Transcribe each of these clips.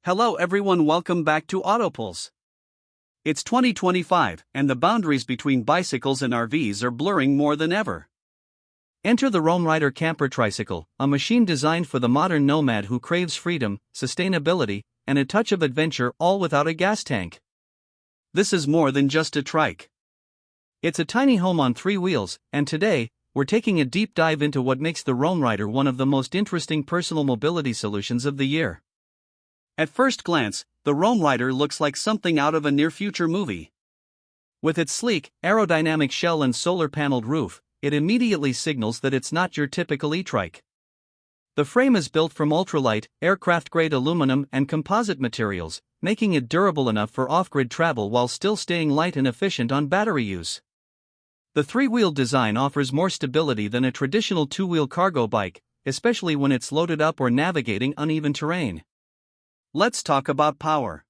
Hello everyone, welcome back to Autopulse. It's 2025, and the boundaries between bicycles and RVs are blurring more than ever. Enter the RoamRider Camper Tricycle, a machine designed for the modern nomad who craves freedom, sustainability, and a touch of adventure, all without a gas tank. This is more than just a trike. It's a tiny home on three wheels, and today, we're taking a deep dive into what makes the RoamRider one of the most interesting personal mobility solutions of the year. At first glance, the RoamRider looks like something out of a near-future movie. With its sleek, aerodynamic shell and solar-paneled roof, it immediately signals that it's not your typical e-trike. The frame is built from ultralight, aircraft-grade aluminum and composite materials, making it durable enough for off-grid travel while still staying light and efficient on battery use. The three-wheel design offers more stability than a traditional two-wheel cargo bike, especially when it's loaded up or navigating uneven terrain. Let's talk about power.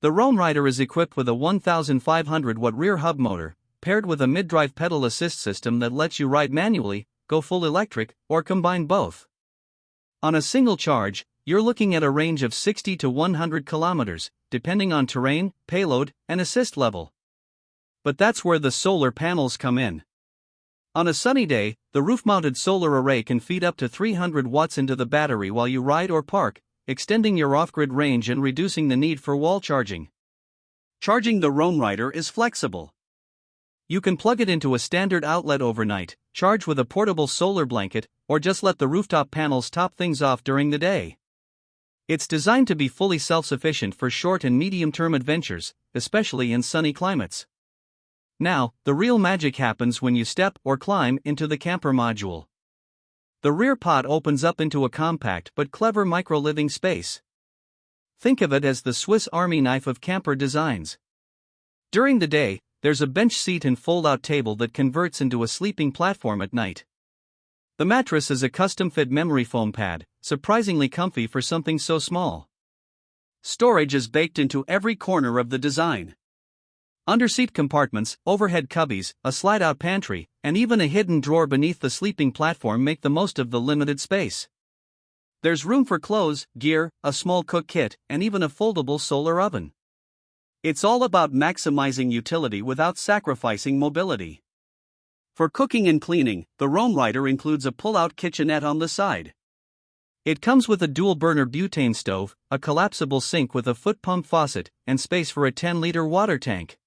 The RoamRider is equipped with a 1,500-watt rear hub motor, paired with a mid-drive pedal assist system that lets you ride manually, go full electric, or combine both. On a single charge, you're looking at a range of 60 to 100 kilometers, depending on terrain, payload, and assist level. But that's where the solar panels come in. On a sunny day, the roof-mounted solar array can feed up to 300 watts into the battery while you ride or park, extending your off-grid range and reducing the need for wall charging. Charging the RoamRider is flexible. You can plug it into a standard outlet overnight, charge with a portable solar blanket, or just let the rooftop panels top things off during the day. It's designed to be fully self-sufficient for short and medium-term adventures, especially in sunny climates. Now, the real magic happens when you step or climb into the camper module. The rear pod opens up into a compact but clever micro-living space. Think of it as the Swiss Army knife of camper designs. During the day, there's a bench seat and fold-out table that converts into a sleeping platform at night. The mattress is a custom-fit memory foam pad, surprisingly comfy for something so small. Storage is baked into every corner of the design. Underseat compartments, overhead cubbies, a slide-out pantry, and even a hidden drawer beneath the sleeping platform make the most of the limited space. There's room for clothes, gear, a small cook kit, and even a foldable solar oven. It's all about maximizing utility without sacrificing mobility. For cooking and cleaning, the RoamRider includes a pull-out kitchenette on the side. It comes with a dual-burner butane stove, a collapsible sink with a foot-pump faucet, and space for a 10-liter water tank.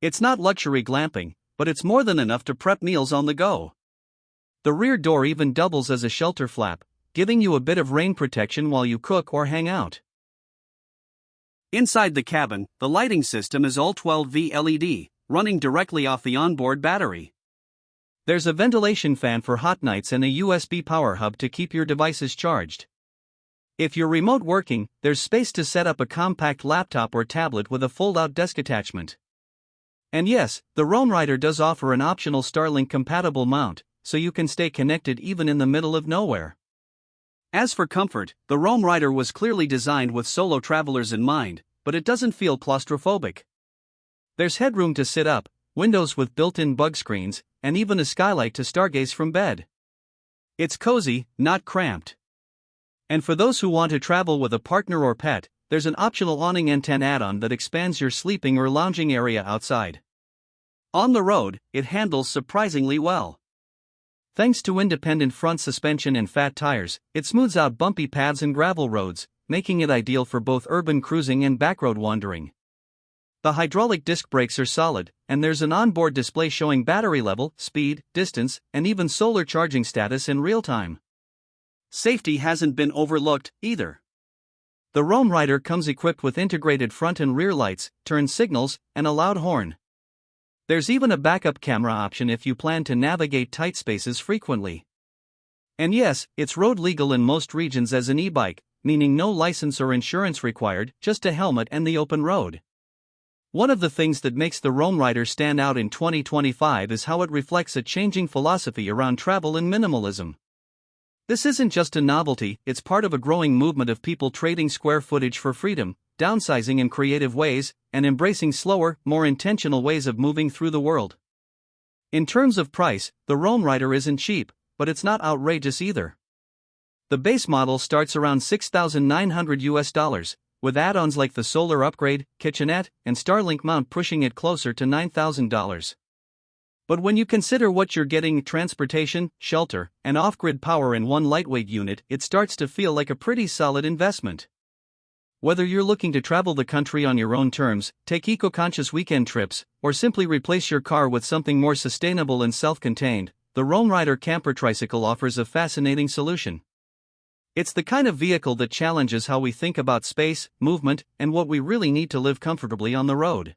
It's not luxury glamping, but it's more than enough to prep meals on the go. The rear door even doubles as a shelter flap, giving you a bit of rain protection while you cook or hang out. Inside the cabin, the lighting system is all 12V LED, running directly off the onboard battery. There's a ventilation fan for hot nights and a USB power hub to keep your devices charged. If you're remote working, there's space to set up a compact laptop or tablet with a fold-out desk attachment. And yes, the RoamRider does offer an optional Starlink-compatible mount, so you can stay connected even in the middle of nowhere. As for comfort, the RoamRider was clearly designed with solo travelers in mind, but it doesn't feel claustrophobic. There's headroom to sit up, windows with built-in bug screens, and even a skylight to stargaze from bed. It's cozy, not cramped. And for those who want to travel with a partner or pet, there's an optional awning and tent add-on that expands your sleeping or lounging area outside. On the road, it handles surprisingly well. Thanks to independent front suspension and fat tires, it smooths out bumpy paths and gravel roads, making it ideal for both urban cruising and backroad wandering. The hydraulic disc brakes are solid, and there's an onboard display showing battery level, speed, distance, and even solar charging status in real time. Safety hasn't been overlooked, either. The RoamRider comes equipped with integrated front and rear lights, turn signals, and a loud horn. There's even a backup camera option if you plan to navigate tight spaces frequently. And yes, it's road legal in most regions as an e-bike, meaning no license or insurance required, just a helmet and the open road. One of the things that makes the RoamRider stand out in 2025 is how it reflects a changing philosophy around travel and minimalism. This isn't just a novelty, it's part of a growing movement of people trading square footage for freedom, downsizing in creative ways, and embracing slower, more intentional ways of moving through the world. In terms of price, the RoamRider isn't cheap, but it's not outrageous either. The base model starts around $6,900, with add-ons like the solar upgrade, kitchenette, and Starlink mount pushing it closer to $9,000. But when you consider what you're getting, transportation, shelter, and off-grid power in one lightweight unit, it starts to feel like a pretty solid investment. Whether you're looking to travel the country on your own terms, take eco-conscious weekend trips, or simply replace your car with something more sustainable and self-contained, the RoamRider Camper Tricycle offers a fascinating solution. It's the kind of vehicle that challenges how we think about space, movement, and what we really need to live comfortably on the road.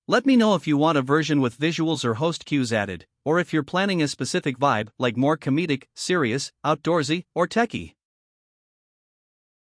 Let me know if you want a version with visuals or host cues added, or if you're planning a specific vibe like more comedic, serious, outdoorsy, or techie.